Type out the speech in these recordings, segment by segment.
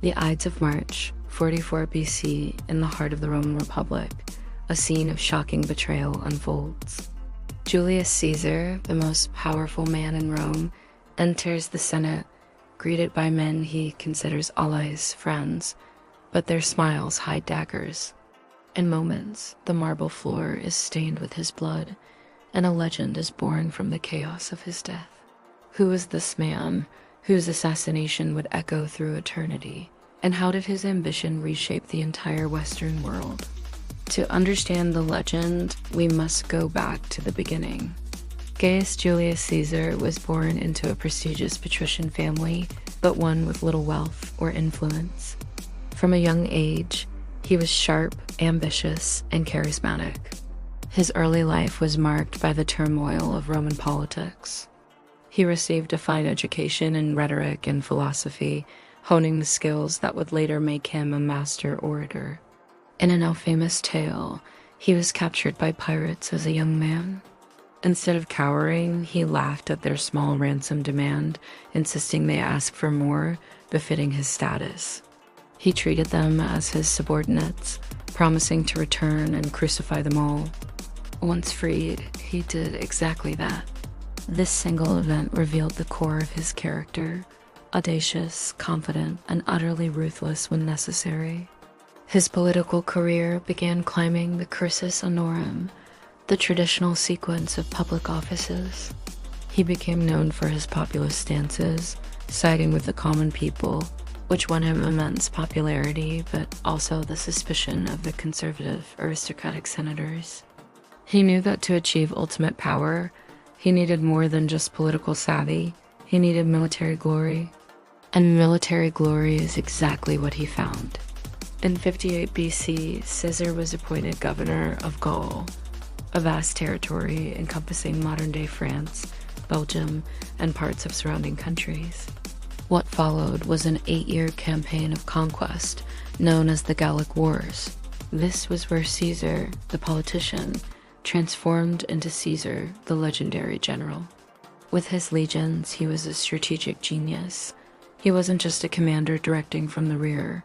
The Ides of March, 44 BC, in the heart of the Roman Republic, a scene of shocking betrayal unfolds. Julius Caesar, the most powerful man in Rome, enters the Senate, greeted by men he considers allies, friends, but their smiles hide daggers. In moments, the marble floor is stained with his blood, and a legend is born from the chaos of his death. Who is this man whose assassination would echo through eternity? And how did his ambition reshape the entire Western world? To understand the legend, we must go back to the beginning. Gaius Julius Caesar was born into a prestigious patrician family, but one with little wealth or influence. From a young age, he was sharp, ambitious, and charismatic. His early life was marked by the turmoil of Roman politics. He received a fine education in rhetoric and philosophy, honing the skills that would later make him a master orator. In a now famous tale, he was captured by pirates as a young man. Instead of cowering, he laughed at their small ransom demand, insisting they ask for more, befitting his status. He treated them as his subordinates, promising to return and crucify them all. Once freed, he did exactly that. This single event revealed the core of his character: audacious, confident, and utterly ruthless when necessary. His political career began climbing the cursus honorum, the traditional sequence of public offices. He became known for his populist stances, siding with the common people, which won him immense popularity, but also the suspicion of the conservative aristocratic senators. He knew that to achieve ultimate power, he needed more than just political savvy. He needed military glory. And military glory is exactly what he found. In 58 BC, Caesar was appointed governor of Gaul, a vast territory encompassing modern-day France, Belgium, and parts of surrounding countries. What followed was an 8-year campaign of conquest, known as the Gallic Wars. This was where Caesar, the politician, transformed into Caesar, the legendary general. With his legions, he was a strategic genius. He wasn't just a commander directing from the rear.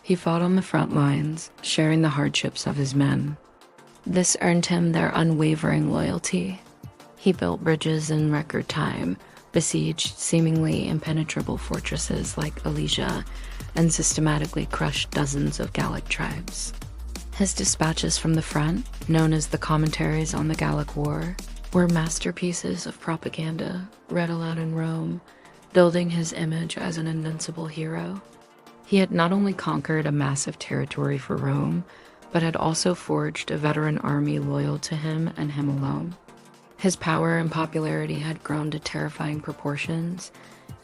He fought on the front lines, sharing the hardships of his men. This earned him their unwavering loyalty. He built bridges in record time, besieged seemingly impenetrable fortresses like Alesia, and systematically crushed dozens of Gallic tribes. His dispatches from the front, known as the Commentaries on the Gallic War, were masterpieces of propaganda read aloud in Rome, building his image as an invincible hero. He had not only conquered a massive territory for Rome, but had also forged a veteran army loyal to him and him alone. His power and popularity had grown to terrifying proportions,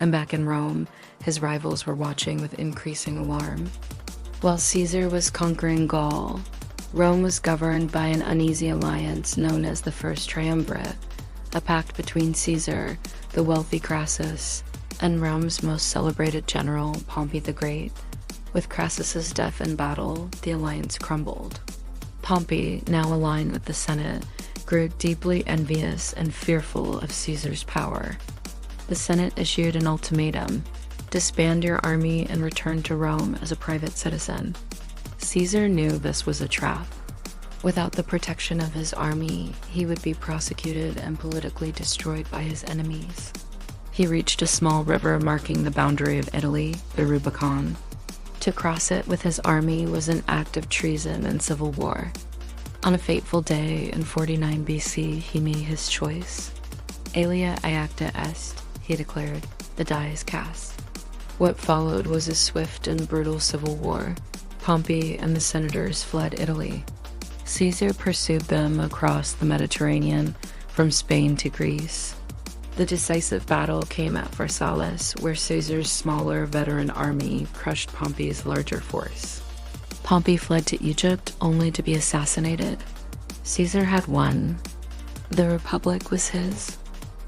and back in Rome, his rivals were watching with increasing alarm. While Caesar was conquering Gaul, Rome was governed by an uneasy alliance known as the First Triumvirate, a pact between Caesar, the wealthy Crassus, and Rome's most celebrated general, Pompey the Great. With Crassus's death in battle, the alliance crumbled. Pompey, now aligned with the Senate, grew deeply envious and fearful of Caesar's power. The Senate issued an ultimatum: disband your army and return to Rome as a private citizen. Caesar knew this was a trap. Without the protection of his army, he would be prosecuted and politically destroyed by his enemies. He reached a small river marking the boundary of Italy, the Rubicon. To cross it with his army was an act of treason and civil war. On a fateful day in 49 BC, he made his choice. Alia iacta est, he declared, the die is cast. What followed was a swift and brutal civil war. Pompey and the senators fled Italy. Caesar pursued them across the Mediterranean, from Spain to Greece. The decisive battle came at Pharsalus, where Caesar's smaller veteran army crushed Pompey's larger force. Pompey fled to Egypt only to be assassinated. Caesar had won. The Republic was his.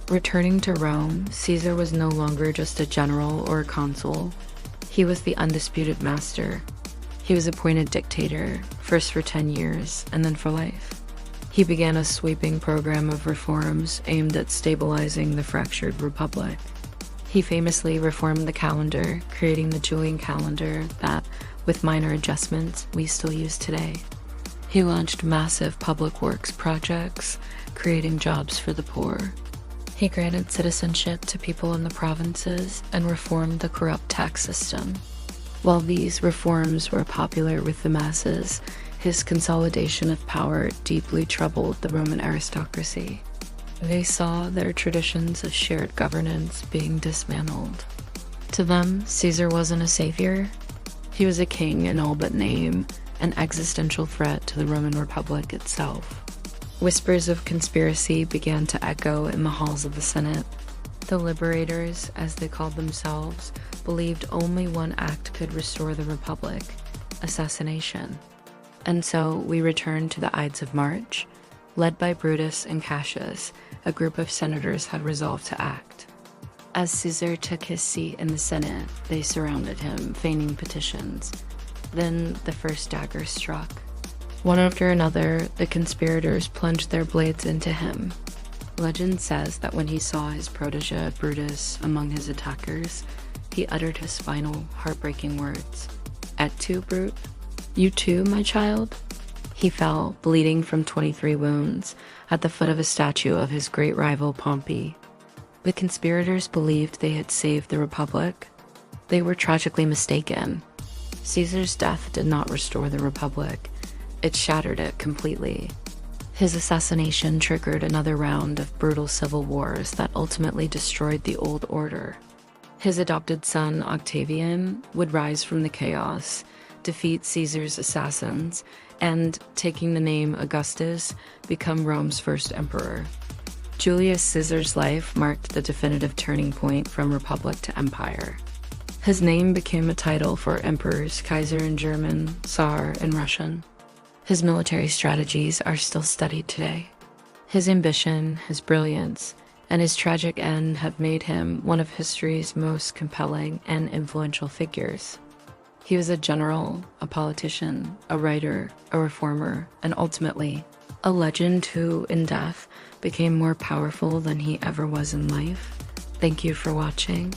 Returning to Rome, Caesar was no longer just a general or a consul. He was the undisputed master. He was appointed dictator, first for 10 years and then for life. He began a sweeping program of reforms aimed at stabilizing the fractured republic. He famously reformed the calendar, creating the Julian calendar that, with minor adjustments, we still use today. He launched massive public works projects, creating jobs for the poor. He granted citizenship to people in the provinces and reformed the corrupt tax system. While these reforms were popular with the masses, his consolidation of power deeply troubled the Roman aristocracy. They saw their traditions of shared governance being dismantled. To them, Caesar wasn't a savior. He was a king in all but name, an existential threat to the Roman Republic itself. Whispers of conspiracy began to echo in the halls of the Senate. The liberators, as they called themselves, believed only one act could restore the Republic: assassination. And so we return to the Ides of March. Led by Brutus and Cassius, a group of senators had resolved to act. As Caesar took his seat in the Senate, they surrounded him, feigning petitions. Then the first dagger struck. One after another, the conspirators plunged their blades into him. Legend says that when he saw his protege Brutus among his attackers, he uttered his final, heartbreaking words. "Et tu, Brute? You too, my child?" He fell, bleeding from 23 wounds, at the foot of a statue of his great rival Pompey. The conspirators believed they had saved the Republic. They were tragically mistaken. Caesar's death did not restore the Republic. It shattered it completely. His assassination triggered another round of brutal civil wars that ultimately destroyed the old order. His adopted son, Octavian, would rise from the chaos, defeat Caesar's assassins, and, taking the name Augustus, become Rome's first emperor. Julius Caesar's life marked the definitive turning point from republic to empire. His name became a title for emperors, Kaiser in German, Tsar in Russian. His military strategies are still studied today. His ambition, his brilliance, and his tragic end have made him one of history's most compelling and influential figures. He was a general, a politician, a writer, a reformer, and ultimately, a legend who, in death, became more powerful than he ever was in life. Thank you for watching.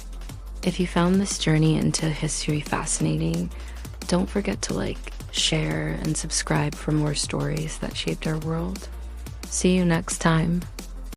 If you found this journey into history fascinating, don't forget to like, share, and subscribe for more stories that shaped our world. See you next time.